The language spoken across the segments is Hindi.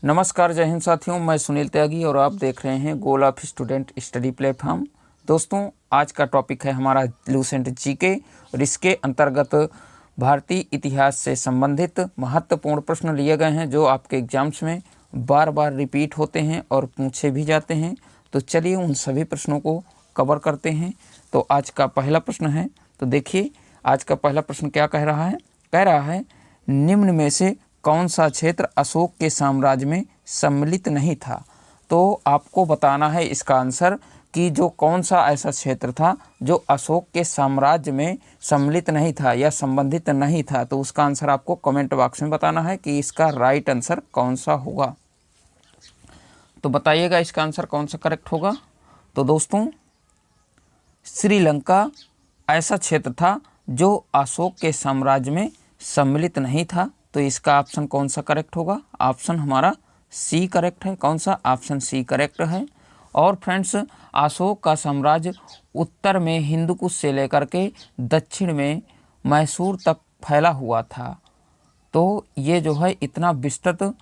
नमस्कार, जय हिंद साथियों। मैं सुनील त्यागी और आप देख रहे हैं goal of student study platform. दोस्तों, आज का टॉपिक है हमारा लूसेंट जीके और इसके अंतर्गत भारतीय इतिहास से संबंधित महत्वपूर्ण प्रश्न लिए गए हैं जो आपके एग्जाम्स में बार बार रिपीट होते हैं और पूछे भी जाते हैं। तो चलिए उन सभी प्रश्नों को कवर करते हैं। तो आज का पहला प्रश्न है, तो देखिए आज का पहला प्रश्न क्या कह रहा है। कह रहा है, निम्न में से कौन सा क्षेत्र अशोक के साम्राज्य में सम्मिलित नहीं था। तो आपको बताना है इसका आंसर कि जो कौन सा ऐसा क्षेत्र था जो अशोक के साम्राज्य में सम्मिलित नहीं था या संबंधित नहीं था। तो उसका आंसर आपको कमेंट बॉक्स में बताना है कि इसका राइट आंसर कौन सा होगा। तो बताइएगा इसका आंसर कौन सा करेक्ट होगा। तो दोस्तों, श्रीलंका ऐसा क्षेत्र था जो अशोक के साम्राज्य में सम्मिलित नहीं था। तो इसका ऑप्शन कौन सा करेक्ट होगा। ऑप्शन हमारा सी करेक्ट है। कौन सा? ऑप्शन सी करेक्ट है। और फ्रेंड्स, अशोक का साम्राज्य उत्तर में हिंदुकुश से लेकर के दक्षिण में मैसूर तक फैला हुआ था। तो ये जो है इतना विस्तृत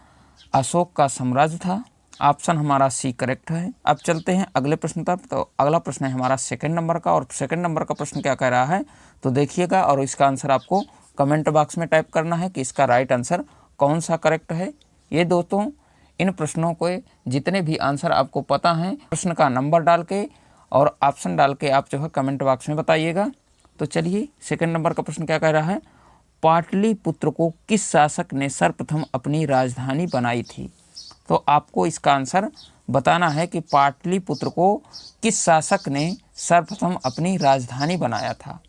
अशोक का साम्राज्य था। ऑप्शन हमारा सी करेक्ट है। अब चलते हैं अगले प्रश्न तक। तो अगला प्रश्न है हमारा सेकंड नंबर का, और सेकंड नंबर का प्रश्न क्या कह रहा है तो देखिएगा, और इसका आंसर आपको कमेंट बॉक्स में टाइप करना है कि इसका राइट आंसर कौन सा करेक्ट है। ये दोस्तों, इन प्रश्नों को जितने भी आंसर आपको पता हैं, प्रश्न का नंबर डाल के और ऑप्शन डाल के आप जो है कमेंट बॉक्स में बताइएगा। तो चलिए सेकंड नंबर का प्रश्न क्या कह रहा है, पाटलिपुत्र को किस शासक ने सर्वप्रथम अपनी राजधानी बनाई थी। तो आपको इसका आंसर बताना है कि पाटलिपुत्र को किस शासक ने सर्वप्रथम अपनी राजधानी बनाया था।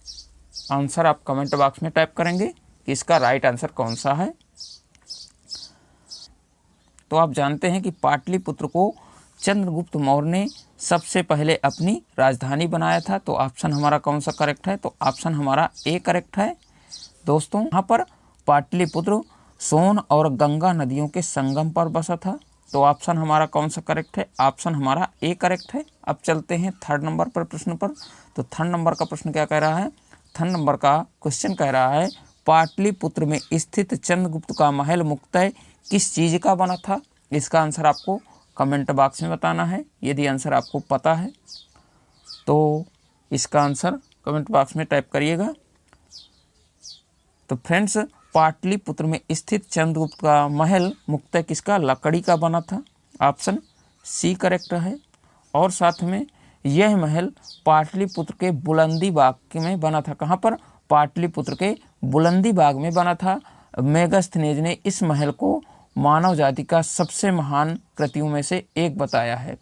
आंसर आप कमेंट बॉक्स में टाइप करेंगे कि इसका राइट आंसर कौन सा है। तो आप जानते हैं कि पाटलिपुत्र को चंद्रगुप्त मौर्य ने सबसे पहले अपनी राजधानी बनाया था। तो ऑप्शन हमारा कौन सा करेक्ट है। तो ऑप्शन हमारा ए करेक्ट है। दोस्तों, यहाँ पर पाटलिपुत्र सोन और गंगा नदियों के संगम पर बसा था। तो ऑप्शन हमारा कौन सा करेक्ट है। ऑप्शन हमारा ए करेक्ट है। अब चलते हैं थर्ड नंबर पर प्रश्न पर। तो थर्ड नंबर का प्रश्न क्या कह रहा है। थर्ड नंबर का क्वेश्चन कह रहा है, पाटलिपुत्र में स्थित चंद्रगुप्त का महल मुख्यतः किस चीज़ का बना था। इसका आंसर आपको कमेंट बॉक्स में बताना है। यदि आंसर आपको पता है तो इसका आंसर कमेंट बॉक्स में टाइप करिएगा। तो फ्रेंड्स, पाटलिपुत्र में स्थित चंद्रगुप्त का महल मुख्यतः किसका? लकड़ी का बना था। ऑप्शन सी करेक्ट है। और साथ में यह महल पाटलिपुत्र के बुलंदी बाग में बना था। कहाँ पर? पाटलिपुत्र के बुलंदी बाग में बना था। मेगास्थनीज ने इस महल को मानव जाति का सबसे महान कृतियों में से एक बताया है।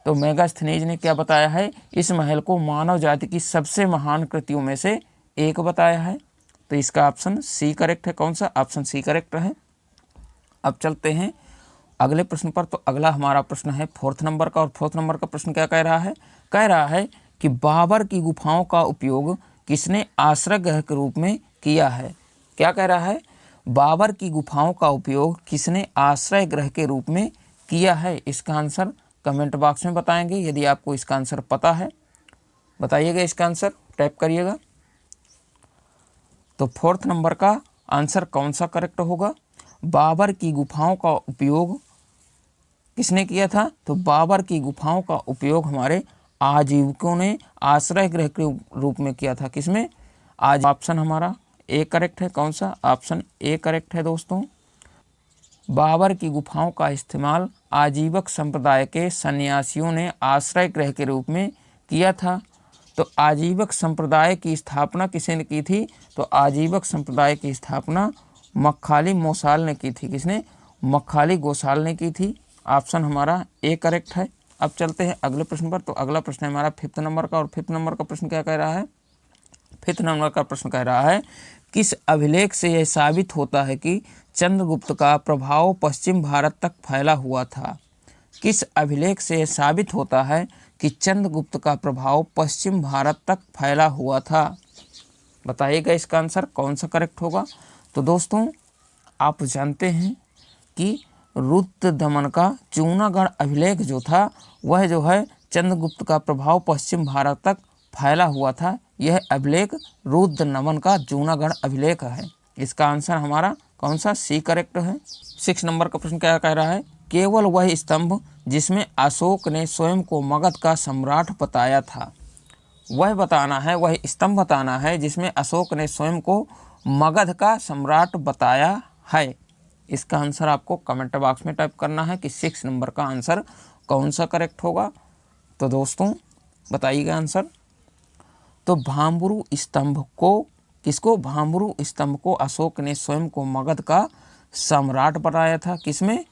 तो मेगास्थनीज ने क्या बताया है? इस महल को मानव जाति की सबसे महान कृतियों में से एक बताया है। तो इसका ऑप्शन सी करेक्ट है। कौन सा? ऑप्शन सी करेक्ट है। अब चलते हैं अगले प्रश्न पर। तो अगला हमारा प्रश्न है फोर्थ नंबर का, और फोर्थ नंबर का प्रश्न क्या कह रहा है। कह रहा है कि बाबर की गुफाओं का उपयोग किसने आश्रय गृह के रूप में किया है। क्या कह रहा है, बाबर की गुफाओं का उपयोग किसने आश्रय गृह के रूप में किया है। इसका आंसर कमेंट बॉक्स में बताएंगे। यदि आपको इसका आंसर पता है बताइएगा, इसका आंसर टाइप करिएगा। तो फोर्थ नंबर का आंसर कौन सा करेक्ट होगा। बाबर की गुफाओं का उपयोग किसने किया था। तो बाबर की गुफाओं का उपयोग हमारे आजीविकों ने आश्रय गृह के रूप में किया था। किसमें? आज। ऑप्शन हमारा ए करेक्ट है। कौन सा? ऑप्शन ए करेक्ट है। दोस्तों, बाबर की गुफाओं का इस्तेमाल आजीवक संप्रदाय के सन्यासियों ने आश्रय गृह के रूप में किया था। तो आजीवक संप्रदाय की स्थापना किसने की थी। तो आजीवक संप्रदाय की स्थापना मक्खाली मोसाल ने की थी। किसने? मक्खाली गोसाल ने की थी। ऑप्शन हमारा ए करेक्ट है। अब चलते हैं अगले प्रश्न पर। तो अगला प्रश्न है हमारा फिफ्थ नंबर का, और फिफ्थ नंबर का प्रश्न क्या कह रहा है। फिफ्थ नंबर का प्रश्न कह रहा है, किस अभिलेख से यह साबित होता है कि चंद्रगुप्त का प्रभाव पश्चिम भारत तक फैला हुआ था। किस अभिलेख से यह साबित होता है कि चंद्रगुप्त का प्रभाव पश्चिम भारत तक फैला हुआ था। बताइएगा इसका आंसर कौन सा करेक्ट होगा। तो दोस्तों, आप जानते हैं कि रुद्रदमन का जूनागढ़ अभिलेख जो था वह जो है चंद्रगुप्त का प्रभाव पश्चिम भारत तक फैला हुआ था। यह अभिलेख रुद्रदमन का जूनागढ़ अभिलेख है। इसका आंसर हमारा कौन सा? सी करेक्ट है। 6 नंबर का प्रश्न क्या कह रहा है, केवल वह स्तंभ जिसमें अशोक ने स्वयं को मगध का सम्राट बताया था। वह बताना है, वह स्तंभ बताना है जिसमें अशोक ने स्वयं को मगध का सम्राट बताया है। इसका आंसर आपको कमेंट बॉक्स में टाइप करना है कि 6 नंबर का आंसर कौन सा करेक्ट होगा। तो दोस्तों बताइएगा आंसर। तो भामरू स्तंभ को, किसको? भामरू स्तंभ को अशोक ने स्वयं को मगध का सम्राट बताया था। किसमें?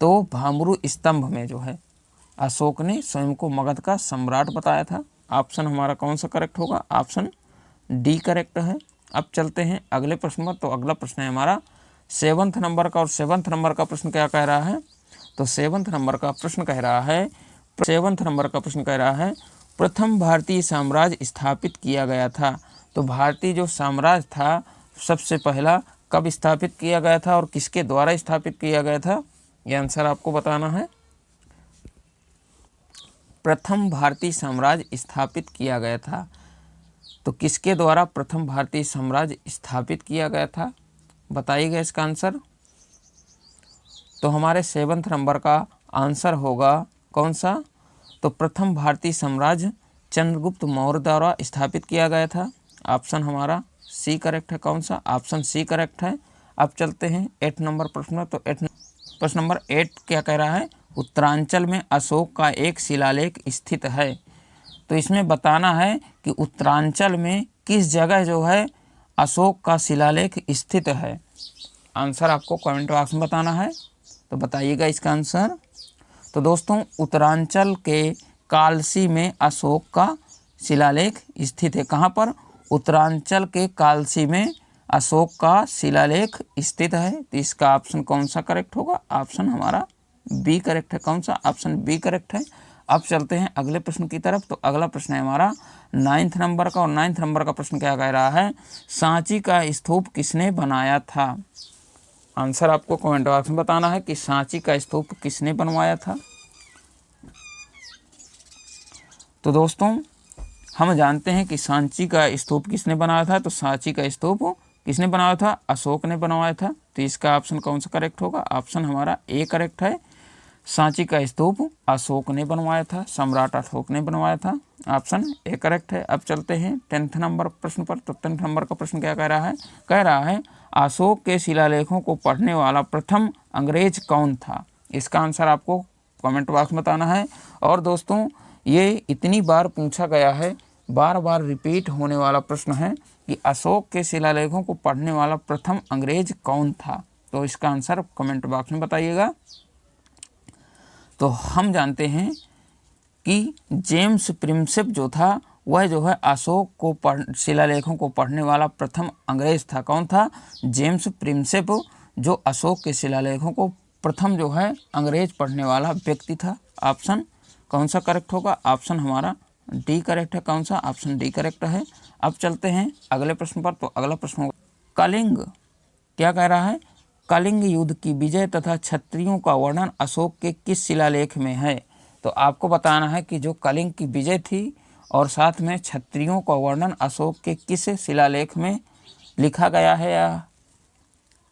तो भामरू स्तंभ में जो है अशोक ने स्वयं को मगध का सम्राट बताया था। ऑप्शन हमारा कौन सा करेक्ट होगा? ऑप्शन डी करेक्ट है। अब चलते हैं अगले प्रश्न पर। तो अगला प्रश्न है हमारा 7th नंबर का, और 7th नंबर का प्रश्न क्या कह रहा है? तो 7th नंबर का प्रश्न कह रहा है, 7th नंबर का प्रश्न कह रहा है प्रथम भारतीय साम्राज्य स्थापित किया गया था। तो भारतीय जो साम्राज्य था सबसे पहला कब स्थापित किया गया था और किसके द्वारा स्थापित किया गया था? ये आंसर आपको बताना है। प्रथम भारतीय साम्राज्य स्थापित किया गया था, तो किसके द्वारा प्रथम भारतीय साम्राज्य स्थापित किया गया था? बताइएगा इसका आंसर। तो हमारे 7th नंबर का आंसर होगा कौन सा? तो प्रथम भारतीय साम्राज्य चंद्रगुप्त मौर्य द्वारा स्थापित किया गया था। ऑप्शन हमारा सी करेक्ट है। कौन सा? ऑप्शन सी करेक्ट है। अब चलते हैं 8 नंबर प्रश्न। तो प्रश्न नंबर 8 क्या कह रहा है? उत्तरांचल में अशोक का एक शिलालेख स्थित है। तो इसमें बताना है कि उत्तरांचल में किस जगह जो है अशोक का शिलालेख स्थित है। आंसर आपको कमेंट बॉक्स में बताना है। तो बताइएगा इसका आंसर। तो दोस्तों उत्तरांचल के कालसी में अशोक का शिलालेख स्थित है। कहाँ पर? उत्तरांचल के कालसी में अशोक का शिलालेख स्थित है। तो इसका ऑप्शन कौन सा करेक्ट होगा? ऑप्शन हमारा बी करेक्ट है। कौन सा? ऑप्शन बी करेक्ट है। अब चलते हैं अगले प्रश्न की तरफ। तो अगला प्रश्न है हमारा 9th नंबर का, और 9th नंबर का प्रश्न क्या कह रहा है? सांची का स्तूप किसने बनाया था? आंसर आपको कमेंट बॉक्स में बताना है कि सांची का स्तूप किसने बनवाया था। तो दोस्तों हम जानते हैं कि सांची का स्तूप किसने बनाया था। तो सांची का स्तूप किसने बनाया था? अशोक ने बनवाया था। तो इसका ऑप्शन कौन सा करेक्ट होगा? ऑप्शन हमारा ए करेक्ट है। सांची का स्तूप अशोक ने बनवाया था, सम्राट अशोक ने बनवाया था। ऑप्शन ए करेक्ट है। अब चलते हैं 10th नंबर प्रश्न पर। तो 10th नंबर का प्रश्न क्या कह रहा है? कह रहा है अशोक के शिलालेखों को पढ़ने वाला प्रथम अंग्रेज कौन था? इसका आंसर आपको कमेंट बॉक्स में बताना है। और दोस्तों ये इतनी बार पूछा गया है, बार बार रिपीट होने वाला प्रश्न है कि अशोक के शिलालेखों को पढ़ने वाला प्रथम अंग्रेज कौन था। तो इसका आंसर कमेंट बॉक्स में बताइएगा। तो हम जानते हैं कि जेम्स प्रिंसेप जो था वह जो है अशोक को शिलालेखों को पढ़ने वाला प्रथम अंग्रेज था। कौन था? जेम्स प्रिंसेप, जो अशोक के शिलालेखों को प्रथम जो है अंग्रेज पढ़ने वाला व्यक्ति था। ऑप्शन कौन सा करेक्ट होगा? ऑप्शन हमारा डी करेक्ट है। कौन सा? ऑप्शन डी करेक्ट है। अब चलते हैं अगले प्रश्न पर। तो अगला प्रश्न होगा कलिंग क्या कह रहा है? कलिंग युद्ध की विजय तथा क्षत्रियों का वर्णन अशोक के किस शिलालेख में है? तो आपको बताना है कि जो कलिंग की विजय थी और साथ में क्षत्रियों का वर्णन अशोक के किस शिलालेख में लिखा गया है या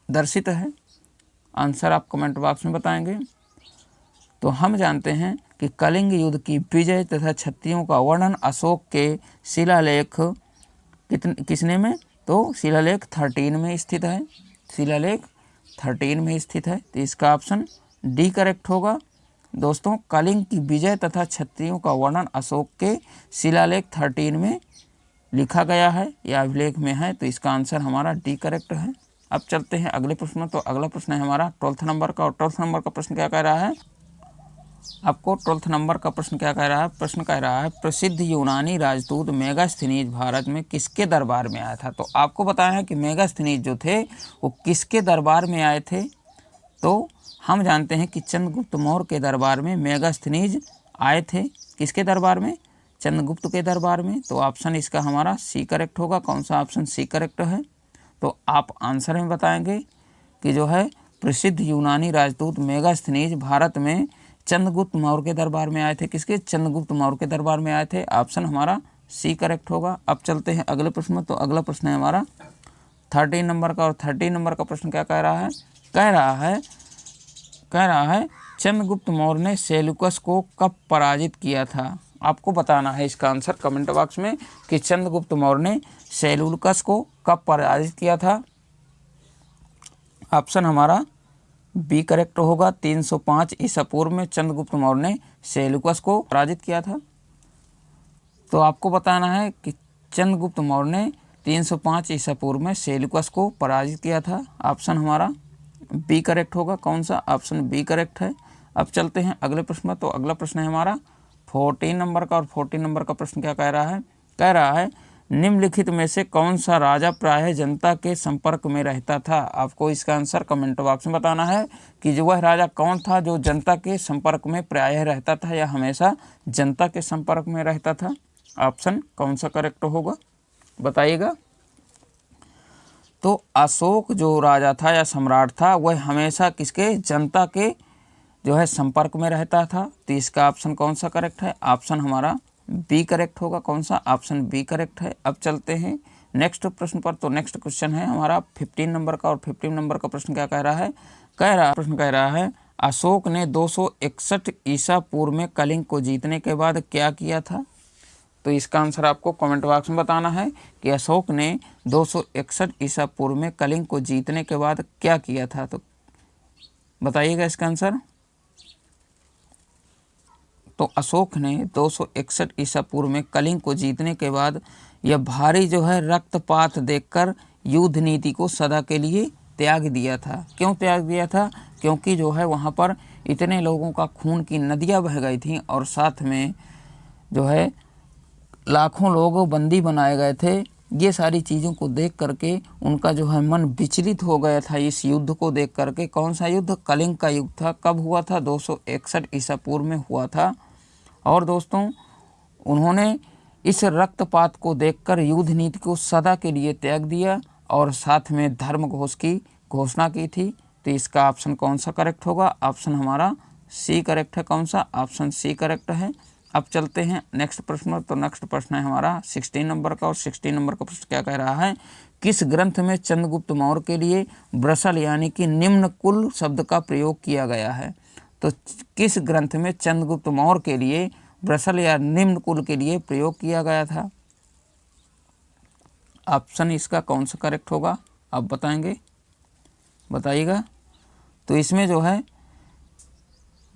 दर्शित है। आंसर आप कमेंट बॉक्स में बताएंगे। तो हम जानते हैं कि कलिंग युद्ध की विजय तथा क्षत्रियों का वर्णन अशोक के शिलालेख किसने में? तो शिलालेख 13 में स्थित है। शिलालेख 13 में स्थित है। तो इसका ऑप्शन डी करेक्ट होगा। दोस्तों कलिंग की विजय तथा क्षत्रियों का वर्णन अशोक के शिलालेख 13 में लिखा गया है या अभिलेख में है। तो इसका आंसर हमारा डी करेक्ट है। अब चलते हैं अगले प्रश्न में। तो अगला प्रश्न है हमारा 12th नंबर का, और 12th नंबर का प्रश्न क्या कह रहा है? आपको 12th नंबर का प्रश्न क्या कह रहा है? प्रश्न कह रहा है प्रसिद्ध यूनानी राजदूत मेगास्थनीज भारत में किसके दरबार में आया था? तो आपको बताया है कि मेगास्थनीज जो थे वो किसके दरबार में आए थे। तो हम जानते हैं कि चंद्रगुप्त मौर्य के दरबार में मेगास्थनीज आए थे। किसके दरबार में? चंद्रगुप्त के दरबार में। तो ऑप्शन इसका हमारा सी करेक्ट होगा। कौन सा? ऑप्शन सी करेक्ट है। तो आप आंसर में बताएंगे कि जो है प्रसिद्ध यूनानी राजदूत मेगास्थनीज भारत में चंद्रगुप्त मौर्य के दरबार में आए थे। किसके? चंद्रगुप्त मौर्य के दरबार में आए थे। ऑप्शन हमारा सी करेक्ट होगा। अब चलते हैं अगले प्रश्न में। तो अगला प्रश्न है हमारा 13 नंबर का, और 13 नंबर का प्रश्न क्या कह रहा है? कह रहा है कह रहा है चंद्रगुप्त मौर्य ने सेल्यूकस को कब पराजित किया था। आपको बताना है इसका आंसर कमेंट बॉक्स में कि चंद्रगुप्त मौर्य ने सेल्यूकस को कब पराजित किया था। ऑप्शन हमारा बी करेक्ट होगा। 305 ईसा पूर्व में चंद्रगुप्त मौर्य ने सेल्यूकस को पराजित किया था। तो आपको बताना है कि चंद्रगुप्त मौर्य ने 305 ईसा पूर्व में सेल्यूकस को पराजित किया था। ऑप्शन हमारा बी करेक्ट होगा। कौन सा? ऑप्शन बी करेक्ट है। अब चलते हैं अगले प्रश्न में। तो अगला प्रश्न है हमारा 14 नंबर का, और 14 नंबर का प्रश्न क्या कह रहा है? कह रहा है निम्नलिखित में से कौन सा राजा प्रायः जनता के संपर्क में रहता था। आपको इसका आंसर कमेंट बॉक्स में बताना है कि जो वह राजा कौन था जो जनता के संपर्क में प्रायः रहता था या हमेशा जनता के संपर्क में रहता था। ऑप्शन कौन सा करेक्ट होगा बताइएगा। तो अशोक जो राजा था या सम्राट था वह हमेशा किसके? जनता के जो है संपर्क में रहता था। तो इसका ऑप्शन कौन सा करेक्ट है? ऑप्शन हमारा बी करेक्ट होगा। कौन सा? ऑप्शन बी करेक्ट है। अब चलते हैं नेक्स्ट प्रश्न पर। तो नेक्स्ट क्वेश्चन है हमारा 15 नंबर का, और 15 नंबर का प्रश्न क्या कह रहा है? प्रश्न कह रहा है अशोक ने 261 ईसा पूर्व में कलिंग को जीतने के बाद क्या किया था। तो इसका आंसर आपको कमेंट बॉक्स में बताना है कि अशोक ने 261 ईसा पूर्व में कलिंग को जीतने के बाद क्या किया था। तो बताइएगा इसका आंसर। तो अशोक ने 261 ईसा पूर्व में कलिंग को जीतने के बाद यह भारी जो है रक्तपात देखकर युद्ध नीति को सदा के लिए त्याग दिया था। क्यों त्याग दिया था? क्योंकि जो है वहाँ पर इतने लोगों का खून की नदियाँ बह गई थीं और साथ में जो है लाखों लोग बंदी बनाए गए थे। ये सारी चीज़ों को देख करके उनका जो है मन विचलित हो गया था इस युद्ध को देख करके। कौन सा युद्ध? कलिंग का युद्ध था। कब हुआ था? 261 ईसा पूर्व में हुआ था। और दोस्तों उन्होंने इस रक्तपात को देखकर युद्ध नीति को सदा के लिए त्याग दिया और साथ में धर्म घोष की घोषणा की थी। तो इसका ऑप्शन कौन सा करेक्ट होगा? ऑप्शन हमारा सी करेक्ट है। कौन सा? ऑप्शन सी करेक्ट है। अब चलते हैं नेक्स्ट प्रश्न। तो नेक्स्ट प्रश्न है हमारा 16 नंबर का, और 16 नंबर का प्रश्न क्या कह रहा है? किस ग्रंथ में चंद्रगुप्त मौर्य के लिए ब्रसल यानी कि निम्न कुल शब्द का प्रयोग किया गया है? तो किस ग्रंथ में चंद्रगुप्त मौर्य के लिए ब्रसल या निम्न कुल के लिए प्रयोग किया गया था? ऑप्शन इसका कौन सा करेक्ट होगा आप बताएंगे, बताइएगा। तो इसमें जो है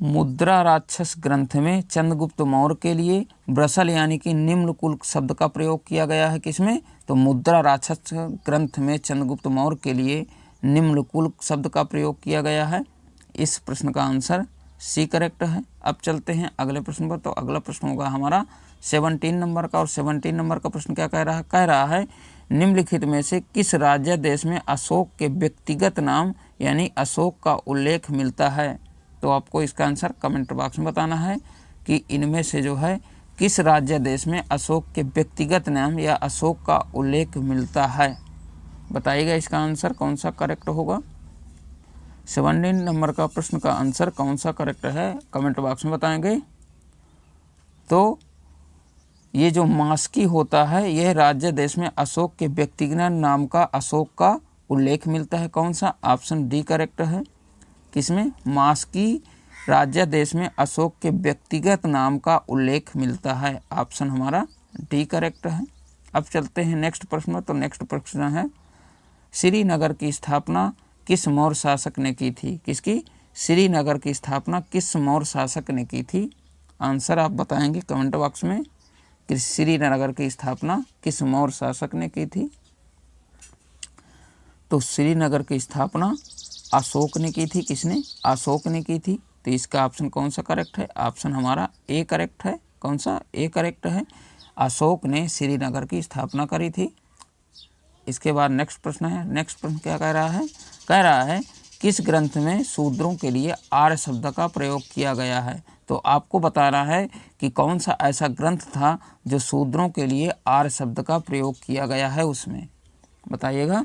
मुद्रा राक्षस ग्रंथ में चंद्रगुप्त मौर्य के लिए ब्रसल यानी कि निम्न कुल शब्द का प्रयोग किया गया है। किसमें? तो मुद्रा राक्षस ग्रंथ में चंद्रगुप्त मौर्य के लिए निम्न कुल शब्द का प्रयोग किया गया है। इस प्रश्न का आंसर सी करेक्ट है। अब चलते हैं अगले प्रश्न पर। तो अगला प्रश्न होगा हमारा 17 नंबर का, और 17 नंबर का प्रश्न क्या कह रहा है? कह रहा है निम्नलिखित में से किस राज्य देश में अशोक के व्यक्तिगत नाम यानी अशोक का उल्लेख मिलता है? तो आपको इसका आंसर कमेंट बॉक्स में बताना है कि इनमें से जो है किस राज्य देश में अशोक के व्यक्तिगत नाम या अशोक का उल्लेख मिलता है। बताइएगा इसका आंसर कौन सा करेक्ट होगा। 17 नंबर का प्रश्न का आंसर कौन सा करेक्ट है कमेंट बॉक्स में बताएंगे। तो ये जो मास्की होता है यह राज्य देश में अशोक के व्यक्तिगत नाम का अशोक का उल्लेख मिलता है। कौन सा? ऑप्शन डी करेक्ट है। किसमें? मास्की राज्य देश में अशोक के व्यक्तिगत नाम का उल्लेख मिलता है। ऑप्शन हमारा डी करेक्ट है। अब चलते हैं नेक्स्ट प्रश्न। तो नेक्स्ट प्रश्न है श्रीनगर की स्थापना किस मौर्य शासक ने की थी? किसकी? श्रीनगर की स्थापना किस मौर्य शासक ने की थी? आंसर आप बताएंगे कमेंट बॉक्स में कि श्रीनगर की स्थापना किस मौर्य शासक ने की थी। तो श्रीनगर की स्थापना अशोक ने की थी। किसने? अशोक ने की थी। तो इसका ऑप्शन कौन सा करेक्ट है? ऑप्शन हमारा ए करेक्ट है। कौन सा? ए करेक्ट है। अशोक ने श्रीनगर की स्थापना करी थी। इसके बाद नेक्स्ट प्रश्न है। नेक्स्ट प्रश्न क्या कह रहा है? कह रहा है किस ग्रंथ में शूद्रों के लिए आर्य शब्द का प्रयोग किया गया है? तो आपको बताना है कि कौन सा ऐसा ग्रंथ था जो शूद्रों के लिए आर्य शब्द का प्रयोग किया गया है उसमें, बताइएगा।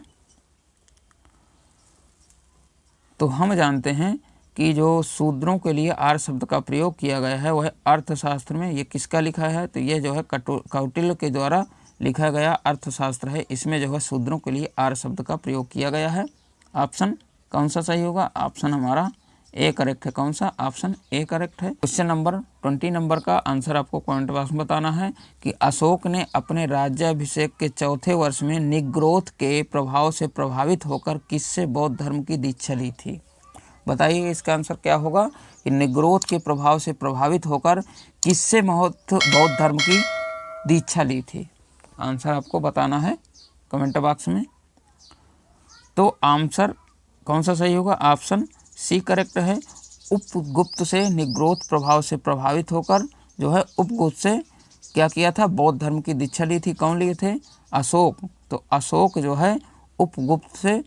तो हम जानते हैं कि जो शूद्रों के लिए आर्य शब्द का प्रयोग किया गया है वह अर्थशास्त्र में, ये किसका लिखा है? तो ये जो है कौटिल्य के द्वारा लिखा गया अर्थशास्त्र है। इसमें जो है शूद्रों के लिए आर्य शब्द का प्रयोग किया गया है। ऑप्शन कौन सा सही होगा? ऑप्शन हमारा ए करेक्ट है। कौन सा? ऑप्शन ए करेक्ट है। क्वेश्चन नंबर 20 नंबर का आंसर आपको कमेंट बॉक्स में बताना है कि अशोक ने अपने राज्याभिषेक के चौथे वर्ष में निग्रोध के प्रभाव से प्रभावित होकर किससे बौद्ध धर्म की दीक्षा ली थी? बताइए इसका आंसर क्या होगा कि निग्रोध के प्रभाव से प्रभावित होकर किससे बौद्ध धर्म की दीक्षा ली थी? आंसर आपको बताना है कमेंट बॉक्स में। तो आंसर कौन सा सही होगा? ऑप्शन सी करेक्ट है। उपगुप्त से निग्रोध प्रभाव से प्रभावित होकर जो है उपगुप्त से क्या किया था? बौद्ध धर्म की दीक्षा ली थी। कौन लिए थे? अशोक। तो अशोक जो है उपगुप्त से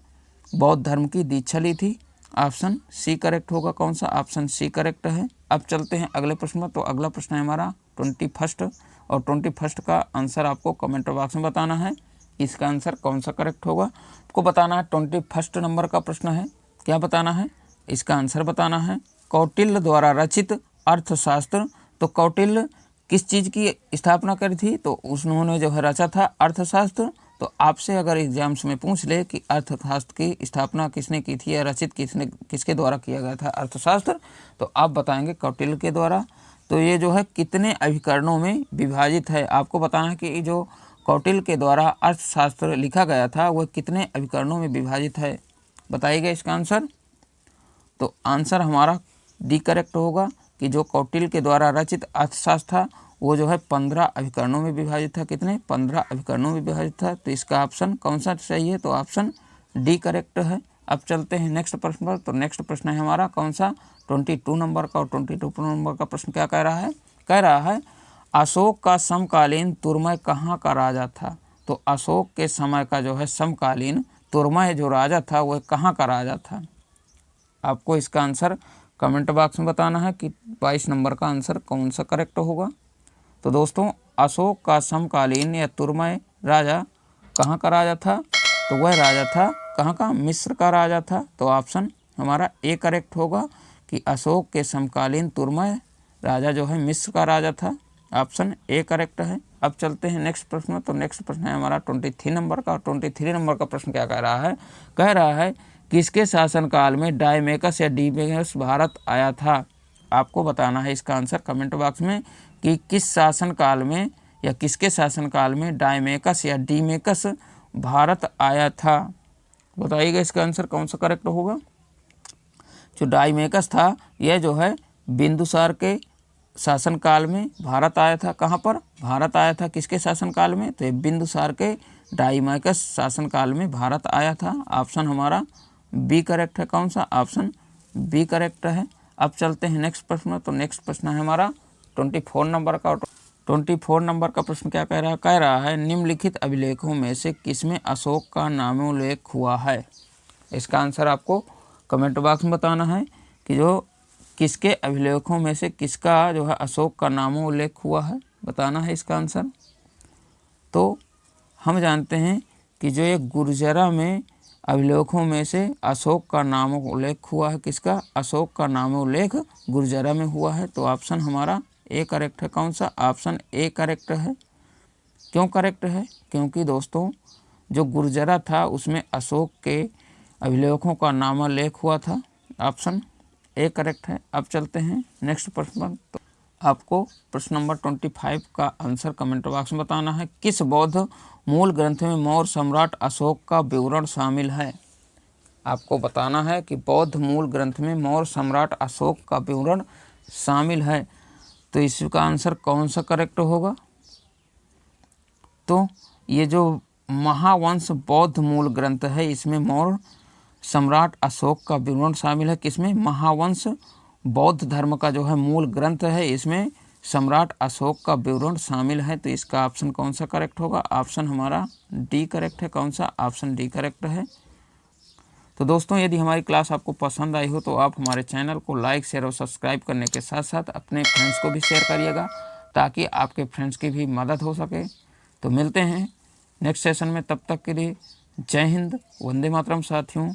बौद्ध धर्म की दीक्षा ली थी। ऑप्शन सी करेक्ट होगा। कौन सा? ऑप्शन सी करेक्ट है। अब चलते हैं अगले प्रश्न में। तो अगला प्रश्न है हमारा 21 और 21 का आंसर आपको कमेंट बॉक्स में बताना है। इसका आंसर कौन सा करेक्ट होगा आपको बताना है। 21 नंबर का प्रश्न है। क्या बताना है? इसका आंसर बताना है। कौटिल्य द्वारा रचित अर्थशास्त्र। तो कौटिल्य किस चीज़ की स्थापना करी थी? तो उन्होंने जो है रचा था अर्थशास्त्र। तो आपसे अगर एग्जाम्स में पूछ ले कि अर्थशास्त्र की स्थापना किसने की थी या रचित किसके द्वारा किया गया था अर्थशास्त्र, तो आप बताएंगे कौटिल्य के द्वारा। तो ये जो है कितने अभिकरणों में विभाजित है? आपको बताना है कि जो कौटिल्य के द्वारा अर्थशास्त्र लिखा गया था वह कितने अभिकरणों में विभाजित है? बताइएगा इसका आंसर। तो आंसर हमारा डी करेक्ट होगा कि जो कौटिल्य के द्वारा रचित अर्थशास्त्र था वो जो है 15 अभिकरणों में विभाजित था। कितने? 15 अभिकरणों में विभाजित था। तो इसका ऑप्शन कौन सा सही है? तो ऑप्शन डी करेक्ट है। अब चलते हैं नेक्स्ट प्रश्न पर। तो नेक्स्ट प्रश्न है हमारा कौन सा? 22 नंबर का। और 22 नंबर का प्रश्न क्या कह रहा है? कह रहा है अशोक का समकालीन तुर्मय कहाँ का राजा था? तो अशोक के समय का जो है समकालीन तुर्मय जो राजा था वह कहाँ का राजा था? आपको इसका आंसर कमेंट बॉक्स में बताना है कि 22 नंबर का आंसर कौन सा करेक्ट होगा। तो दोस्तों अशोक का समकालीन या तुर्मय राजा कहाँ का राजा था? तो वह राजा था कहाँ का? मिस्र का राजा था। तो ऑप्शन हमारा ए करेक्ट होगा कि अशोक के समकालीन तुर्मय राजा जो है मिस्र का राजा था। ऑप्शन ए करेक्ट है। अब चलते हैं नेक्स्ट प्रश्न में। तो नेक्स्ट प्रश्न है हमारा 23 नंबर का। और 23 नंबर का प्रश्न क्या कह रहा है? कह रहा है किसके शासनकाल में डायमेकस या डीमेकस भारत आया था? आपको बताना है इसका आंसर कमेंट बॉक्स में कि किस शासनकाल में या किसके शासनकाल में डायमेकस या डीमेकस भारत आया था? बताइएगा इसका आंसर कौन सा करेक्ट होगा। जो डायमेकस था यह जो है बिंदुसार के शासनकाल में भारत आया था। कहाँ पर भारत आया था? किसके शासनकाल में? तो ये बिंदुसार के डायमेकस शासनकाल में भारत आया था। ऑप्शन हमारा बी करेक्ट है। कौन सा? ऑप्शन बी करेक्ट है। अब चलते हैं नेक्स्ट प्रश्न में। तो नेक्स्ट प्रश्न है हमारा 24 नंबर का। 24 नंबर का प्रश्न क्या कह रहा है? कह रहा है निम्नलिखित अभिलेखों में से किसमें अशोक का नामोल्लेख हुआ है? इसका आंसर आपको कमेंट बॉक्स में बताना है कि जो किसके अभिलेखों में से किसका जो है अशोक का नामोल्लेख हुआ है, बताना है इसका आंसर। तो हम जानते हैं कि जो ये गुर्जरा में अभिलेखों में से अशोक का नामोल्लेख हुआ है। किसका? अशोक का नामोल्लेख गुर्जरा में हुआ है। तो ऑप्शन हमारा ए करेक्ट है। कौन सा? ऑप्शन ए करेक्ट है। क्यों करेक्ट है? क्योंकि दोस्तों जो गुर्जरा था उसमें अशोक के अभिलेखों का नामोल्लेख हुआ था। ऑप्शन ए करेक्ट है। अब चलते हैं नेक्स्ट प्रश्न पर। तो आपको प्रश्न नंबर 25 का आंसर कमेंट बॉक्स में बताना है। किस बौद्ध मूल ग्रंथ में मौर्य सम्राट अशोक का विवरण शामिल है? आपको बताना है कि बौद्ध मूल ग्रंथ में मौर्य सम्राट अशोक का विवरण शामिल है। तो इसका आंसर कौन सा करेक्ट होगा? तो ये जो महावंश बौद्ध मूल ग्रंथ है इसमें मौर्य सम्राट अशोक का विवरण शामिल है। किसमें? महावंश बौद्ध धर्म का जो है मूल ग्रंथ है इसमें सम्राट अशोक का विवरण शामिल है। तो इसका ऑप्शन कौन सा करेक्ट होगा? ऑप्शन हमारा डी करेक्ट है। कौन सा? ऑप्शन डी करेक्ट है। तो दोस्तों यदि हमारी क्लास आपको पसंद आई हो तो आप हमारे चैनल को लाइक शेयर और सब्सक्राइब करने के साथ साथ अपने फ्रेंड्स को भी शेयर करिएगा ताकि आपके फ्रेंड्स की भी मदद हो सके। तो मिलते हैं नेक्स्ट सेशन में, तब तक के लिए जय हिंद, वंदे मातरम साथियों।